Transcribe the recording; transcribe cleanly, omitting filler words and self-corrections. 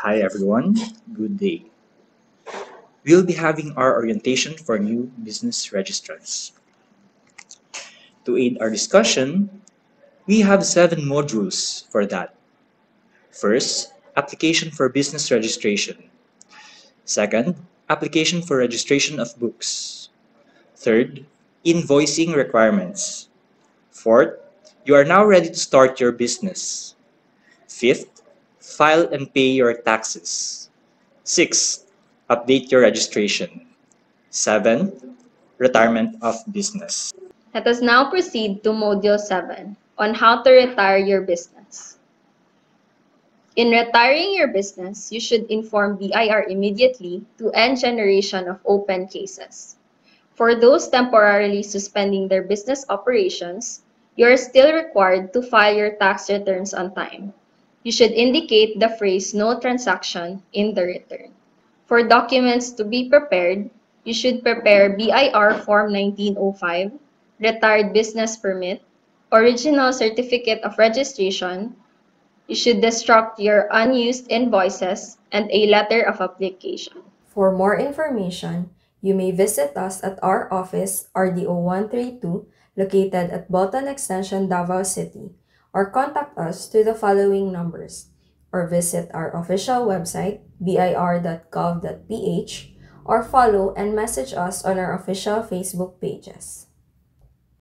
Hi everyone, good day. We'll be having our orientation for new business registrants. To aid our discussion, we have 7 modules for that. First, application for business registration. Second, application for registration of books. Third, invoicing requirements. Fourth, you are now ready to start your business. Fifth, file and pay your taxes. Sixth, update your registration. 7. Retirement of business. Let us now proceed to Module 7 on how to retire your business. In retiring your business, you should inform BIR immediately to end generation of open cases. For those temporarily suspending their business operations, you are still required to file your tax returns on time. You should indicate the phrase "no transaction" in the return. For documents to be prepared, you should prepare BIR Form 1905, Retired Business Permit, Original Certificate of Registration. You should destruct your unused invoices and a letter of application. For more information, you may visit us at our office, RDO 132, located at Bolton Extension, Davao City, or contact us to the following numbers, or visit our official website, bir.gov.ph, or follow and message us on our official Facebook pages.